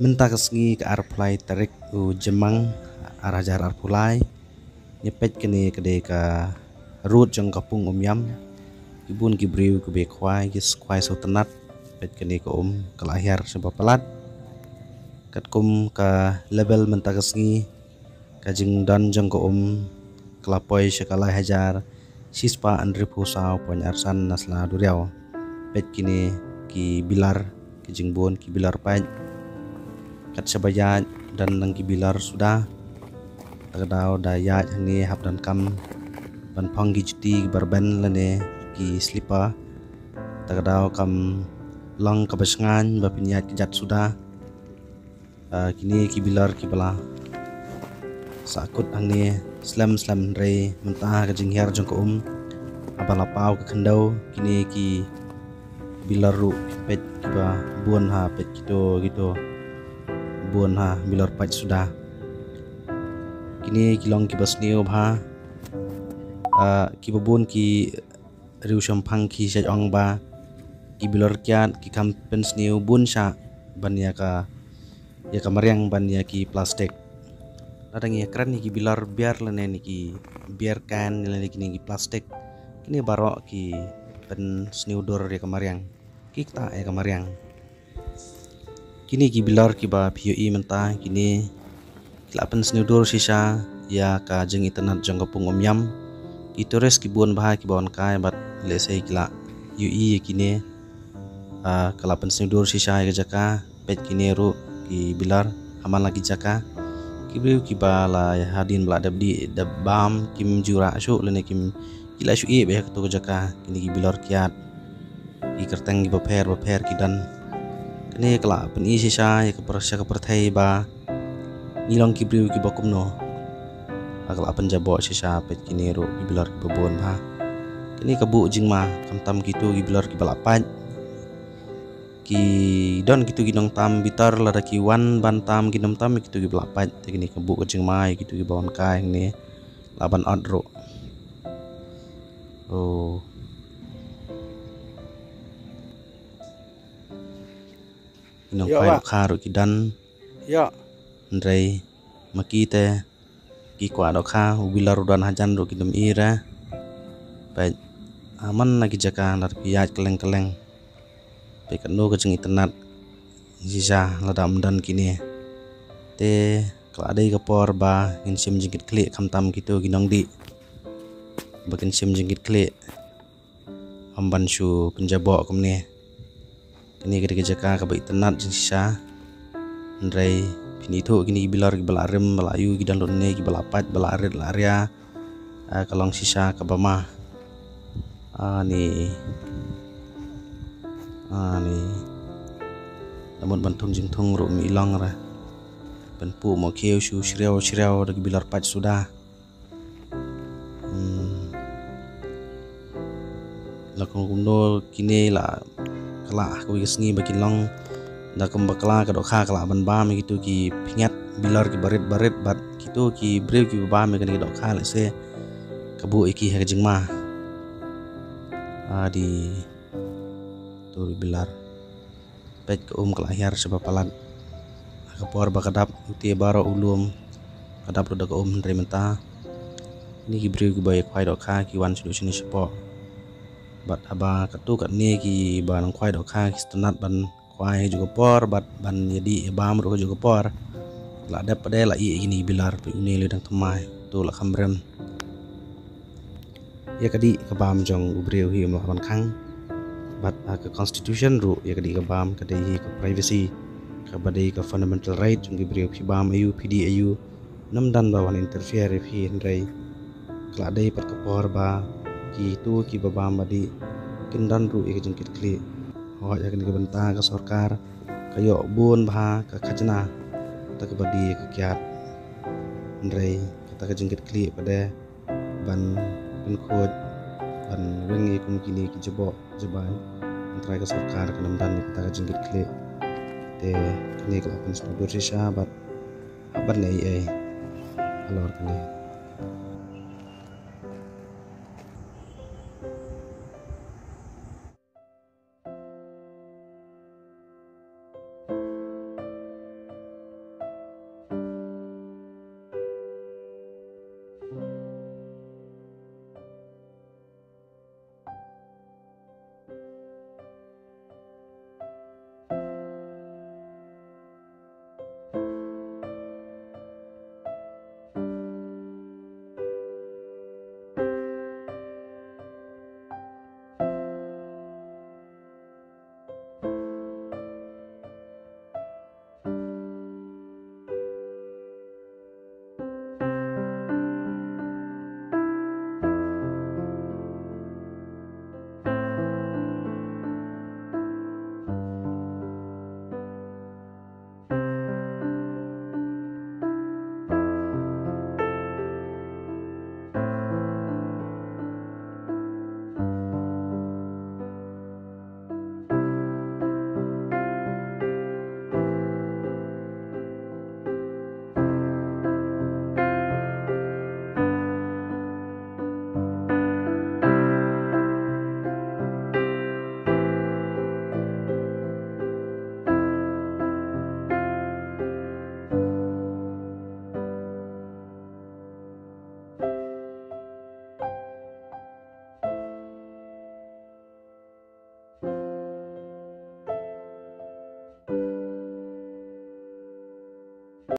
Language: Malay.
Menta kesngi ke arplay tarik jemang arah jar arpulai nyepet kene kede ka root jang kapung yam ibun gibriu ke bekwai gis kwai so tenat pet kene ke kelahir sebab pelat kat ka level menta kesngi ka jing dan jang ke kelapoi sekalai hajar sispa andri pusau poin arsan nasla duriau pet kini ki bilar ki jingbon ki bilar pait kat sabaya dan nangki bilar sudah tagadaw daya ni hap dan kam ban panggi juti barben lene ki slipa tagadaw kam lang kabasngan bapinyat kijat sudah kini ki bilar ki bala sakut angni slam re mentah ka jinghiar jong ko abala pau ka khandau kini ki bilar ru pet kiba buan ha pet gitu buan ha bilar pait sudah kini kilong ki basneo bha ki babun ki riu shampang ki sajong ba ki bilar kiat ki kampen sneo bun sha ban ya ka mariang ban ya ki plastik ladang ya keren ni ki bilar biar lene ni ki biar kan lene ki plastik kini baro ki pen sneo dor ya ka mariang ki ta ya ka mariang kini ki bilar ki ba PUI mentah kini kilapan senidur sisa ya ka jeng internet jang kapung yam itores ki buon bah ki bawon kai bat lesai kila UI kini kalapan senidur sisa ya jaka pet kini ru ki bilar haman lagi jaka ki ki bala ya hadin bla dabdi dabam kim jura syu lene kim kila syu be to jaka kini ki bilar kiat ki kerteng ki baper ki dan kini kala pen i sisa ya ka perthai ba nilong kibriu ki bakum no akal apan jabo sisa pet kini ro ki bilar ki babon ha kini kabu jingma kamtam gitu ki bilar ki balapat ki don gitu ginong tam bitar lada ki wan bantam ginom tam gitu ki balapat kini kabu jingma gitu ki bawon kai ni laban adro oh inong pai kharu ki dan ya Ndrei makite ki kwa dokha ubilar udan hajan ro kidum ira baik aman lagi jaka lar piyaj keleng baik no ke jeng internet sisa ladam dan kini te kladai ke por ba in sim jingkit klik kamtam gitu ginong di bakin sim jingkit klik amban shu penjabo kemne kini ke jaka ke internet sisa Ndrei kini itu kini bilar ki balarem balayu ki dan lonne ki balapat balaret laria kalong sisa ke bama ni namun bantung jingtung ru mi ilang ra penpu mo keu shu shriau ki bilar pat sudah lakong kundo kini la kala ko gisngi bakin long da kembakla ka dokha kala ban bam gitu ki pingat bilar ki baret bat gitu ki brew ki bam kan ki dokha se kabu iki ha jingma di tu bilar pet ke kelahir sebab palat ka por bakadap uti baro ulum kadap do ka ndre menta ini ki brew ki bay kwai dokha ki wan solution sepo bat aba katu kat ni ki ban kwai dokha ki stanat ban kwai juga por bat ban jadi bam ro juga por la ada pada la i ini bilar pe uni le dang temai tu la kamrem ya kadi ka bam jong ubreu hi mo ban khang bat ke constitution ru ya kadi ka bam kadi hi ka privacy ka badai ka fundamental right jong ubreu hi bam ayu pd ayu nam dan ba wan interfere hi ndrai kala dai pat ka por ba ki tu ki babam badi kindan ru e jong kit kli ho ya kan benta ke sarkar kayo bun bah ke khajna ta ke badi ke kiat ndrei kata ke jengkit kli pada ban khod ban wengi kum kini ki jebo jeban antara ke sarkar ke namdan kata ke jengkit kli te kini ke lapan studio sisa bat aban nei alor kini